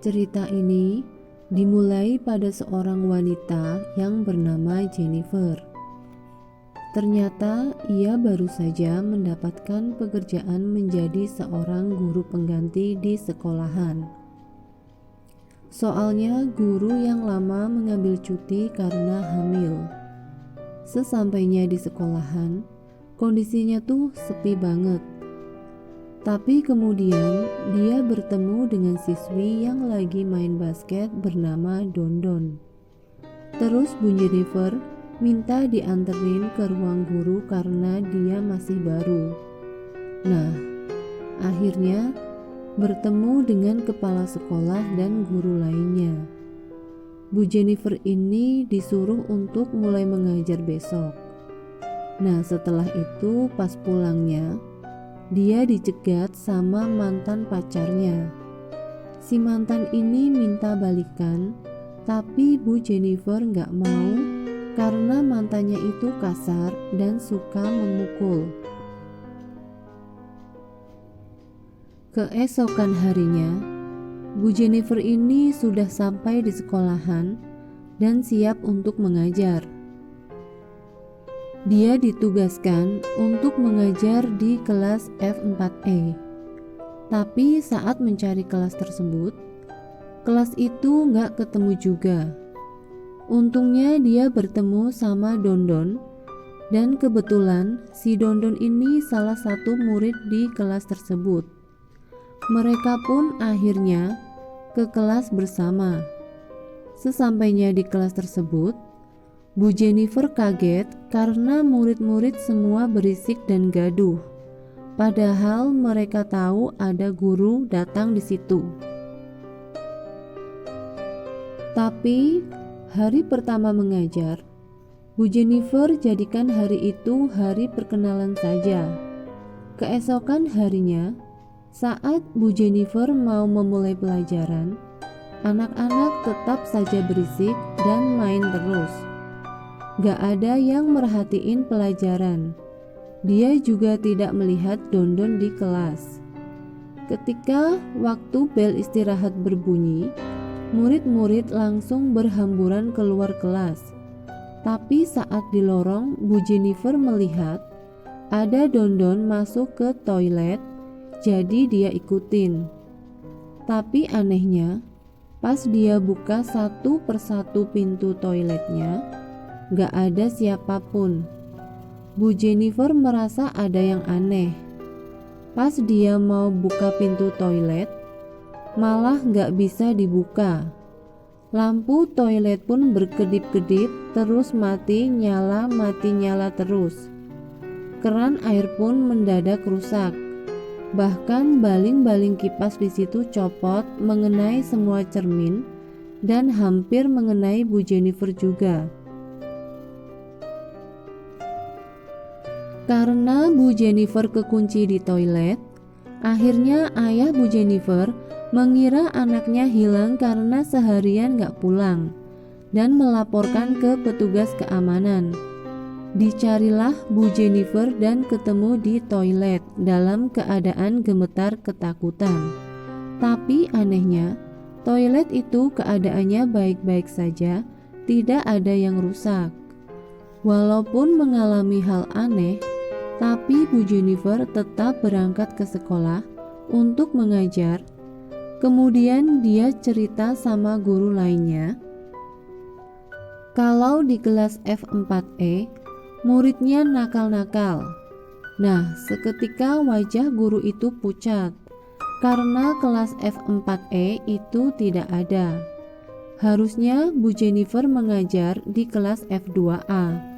Cerita ini dimulai pada seorang wanita yang bernama Jennifer. Ternyata ia baru saja mendapatkan pekerjaan menjadi seorang guru pengganti di sekolahan. Soalnya guru yang lama mengambil cuti karena hamil. Sesampainya di sekolahan, kondisinya tuh sepi banget. Tapi kemudian dia bertemu dengan siswi yang lagi main basket bernama Dondon. Terus Bu Jennifer minta dianterin ke ruang guru karena dia masih baru. Nah, akhirnya bertemu dengan kepala sekolah dan guru lainnya. Bu Jennifer ini disuruh untuk mulai mengajar besok. Nah, setelah itu pas pulangnya, dia dicegat sama mantan pacarnya. Si mantan ini minta balikan, tapi Bu Jennifer gak mau karena mantannya itu kasar dan suka memukul. Keesokan harinya, Bu Jennifer ini sudah sampai di sekolahan dan siap untuk mengajar. Dia ditugaskan untuk mengajar di kelas F4E. Tapi saat mencari kelas tersebut, kelas itu gak ketemu juga. Untungnya dia bertemu sama Dondon, dan kebetulan si Dondon ini salah satu murid di kelas tersebut. Mereka pun akhirnya ke kelas bersama. Sesampainya di kelas tersebut, Bu Jennifer kaget karena murid-murid semua berisik dan gaduh. Padahal mereka tahu ada guru datang di situ. Tapi hari pertama mengajar, Bu Jennifer jadikan hari itu hari perkenalan saja. Keesokan harinya, saat Bu Jennifer mau memulai pelajaran, anak-anak tetap saja berisik dan main terus. Gak ada yang merhatiin pelajaran. Dia juga tidak melihat Dondon di kelas. Ketika waktu bel istirahat berbunyi, murid-murid langsung berhamburan keluar kelas. Tapi saat di lorong, Bu Jennifer melihat ada Dondon masuk ke toilet, jadi dia ikutin. Tapi anehnya, pas dia buka satu persatu pintu toiletnya, gak ada siapapun. Bu Jennifer merasa ada yang aneh. Pas dia mau buka pintu toilet, malah gak bisa dibuka. Lampu toilet pun berkedip-kedip, terus mati nyala terus. Keran air pun mendadak rusak. Bahkan baling-baling kipas di situ copot mengenai semua cermin dan hampir mengenai Bu Jennifer juga. Karena Bu Jennifer kekunci di toilet, akhirnya ayah Bu Jennifer mengira anaknya hilang karena seharian gak pulang dan melaporkan ke petugas keamanan. Dicarilah Bu Jennifer dan ketemu di toilet dalam keadaan gemetar ketakutan. Tapi anehnya, toilet itu keadaannya baik-baik saja, tidak ada yang rusak. Walaupun mengalami hal aneh, tapi Bu Jennifer tetap berangkat ke sekolah untuk mengajar. Kemudian dia cerita sama guru lainnya, kalau di kelas F4E, muridnya nakal-nakal. Nah, seketika wajah guru itu pucat, karena kelas F4E itu tidak ada. Harusnya Bu Jennifer mengajar di kelas F2A.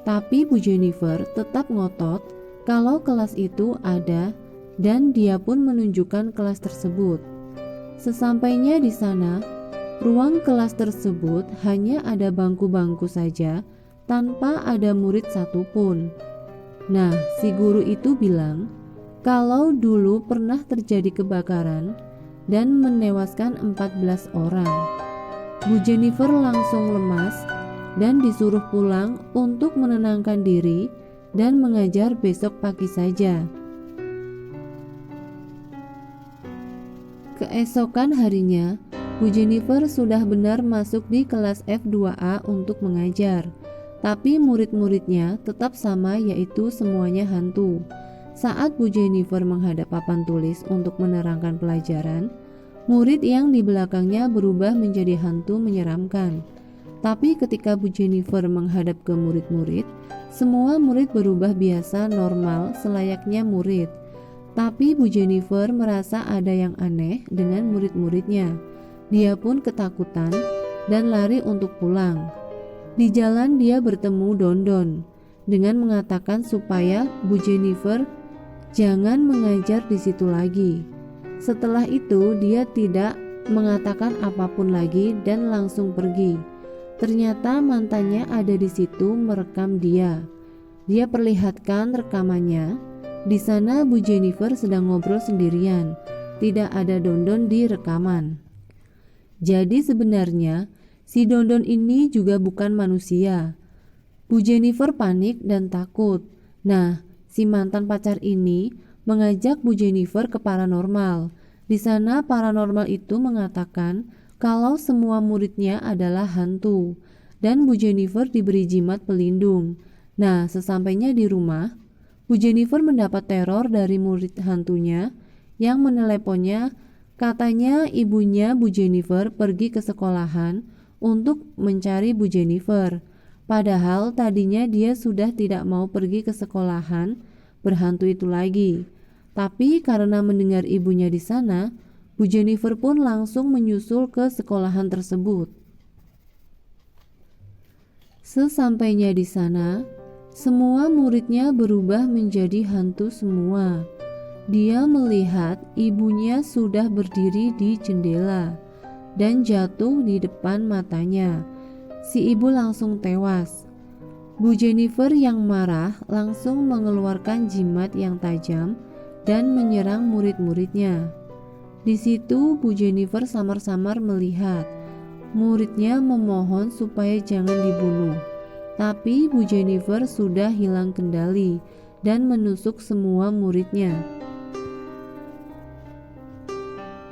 Tapi Bu Jennifer tetap ngotot kalau kelas itu ada dan dia pun menunjukkan kelas tersebut. Sesampainya di sana, ruang kelas tersebut hanya ada bangku-bangku saja tanpa ada murid satupun. Nah, si guru itu bilang kalau dulu pernah terjadi kebakaran dan menewaskan 14 orang. Bu Jennifer langsung lemas dan disuruh pulang untuk menenangkan diri dan mengajar besok pagi saja. Keesokan harinya, Bu Jennifer sudah benar masuk di kelas F2A untuk mengajar, tapi murid-muridnya tetap sama, yaitu semuanya hantu. Saat Bu Jennifer menghadap papan tulis untuk menerangkan pelajaran, murid yang di belakangnya berubah menjadi hantu menyeramkan. Tapi ketika Bu Jennifer menghadap ke murid-murid, semua murid berubah biasa normal selayaknya murid. Tapi Bu Jennifer merasa ada yang aneh dengan murid-muridnya. Dia pun ketakutan dan lari untuk pulang. Di jalan dia bertemu Dondon dengan mengatakan supaya Bu Jennifer jangan mengajar di situ lagi. Setelah itu dia tidak mengatakan apapun lagi dan langsung pergi. Ternyata mantannya ada di situ merekam dia. Dia perlihatkan rekamannya. Di sana Bu Jennifer sedang ngobrol sendirian. Tidak ada Dondon di rekaman. Jadi sebenarnya si Dondon ini juga bukan manusia. Bu Jennifer panik dan takut. Nah, si mantan pacar ini mengajak Bu Jennifer ke paranormal. Di sana paranormal itu mengatakan kalau semua muridnya adalah hantu dan Bu Jennifer diberi jimat pelindung. Nah, sesampainya di rumah, Bu Jennifer mendapat teror dari murid hantunya yang meneleponnya. Katanya ibunya Bu Jennifer pergi ke sekolahan untuk mencari Bu Jennifer. Padahal tadinya dia sudah tidak mau pergi ke sekolahan berhantu itu lagi. Tapi karena mendengar ibunya di sana, Bu Jennifer pun langsung menyusul ke sekolahan tersebut. Sesampainya di sana, semua muridnya berubah menjadi hantu semua. Dia melihat ibunya sudah berdiri di jendela dan jatuh di depan matanya. Si ibu langsung tewas. Bu Jennifer yang marah langsung mengeluarkan jimat yang tajam dan menyerang murid-muridnya. Di situ Bu Jennifer samar-samar melihat muridnya memohon supaya jangan dibunuh. Tapi Bu Jennifer sudah hilang kendali dan menusuk semua muridnya.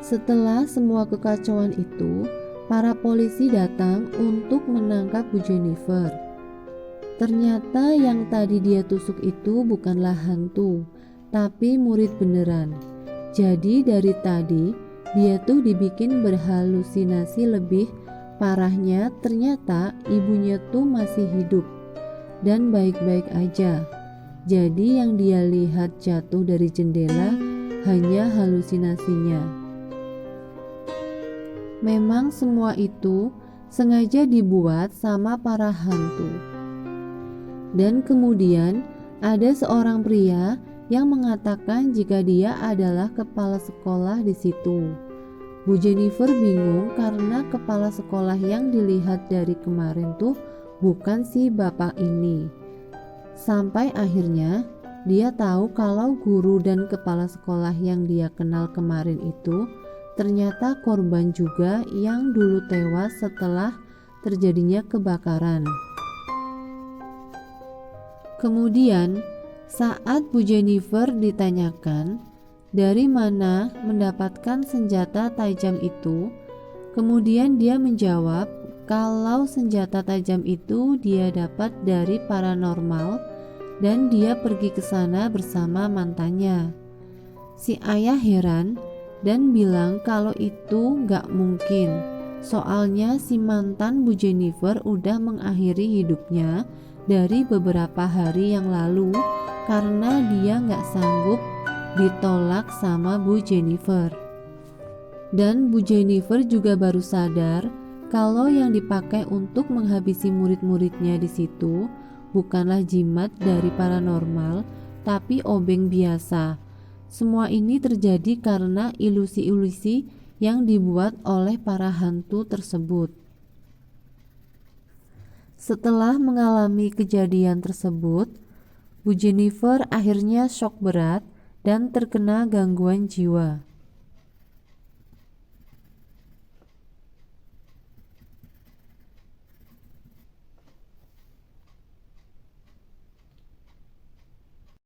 Setelah semua kekacauan itu, para polisi datang untuk menangkap Bu Jennifer. Ternyata yang tadi dia tusuk itu bukanlah hantu, tapi murid beneran. Jadi dari tadi dia tuh dibikin berhalusinasi. Lebih parahnya ternyata ibunya tuh masih hidup dan baik-baik aja. Jadi yang dia lihat jatuh dari jendela hanya halusinasinya. Memang semua itu sengaja dibuat sama para hantu. Dan kemudian ada seorang pria yang mengatakan jika dia adalah kepala sekolah di situ. Bu Jennifer bingung karena kepala sekolah yang dilihat dari kemarin tuh bukan si bapak ini. Sampai akhirnya dia tahu kalau guru dan kepala sekolah yang dia kenal kemarin itu ternyata korban juga yang dulu tewas setelah terjadinya kebakaran. Kemudian saat Bu Jennifer ditanyakan dari mana mendapatkan senjata tajam itu, kemudian dia menjawab kalau senjata tajam itu dia dapat dari paranormal dan dia pergi ke sana bersama mantannya. Si ayah heran dan bilang kalau itu gak mungkin. Soalnya si mantan Bu Jennifer udah mengakhiri hidupnya dari beberapa hari yang lalu karena dia gak sanggup ditolak sama Bu Jennifer. Dan Bu Jennifer juga baru sadar kalau yang dipakai untuk menghabisi murid-muridnya di situ bukanlah jimat dari paranormal, tapi obeng biasa. Semua ini terjadi karena ilusi-ilusi yang dibuat oleh para hantu tersebut. Setelah mengalami kejadian tersebut, Bu Jennifer akhirnya shock berat dan terkena gangguan jiwa.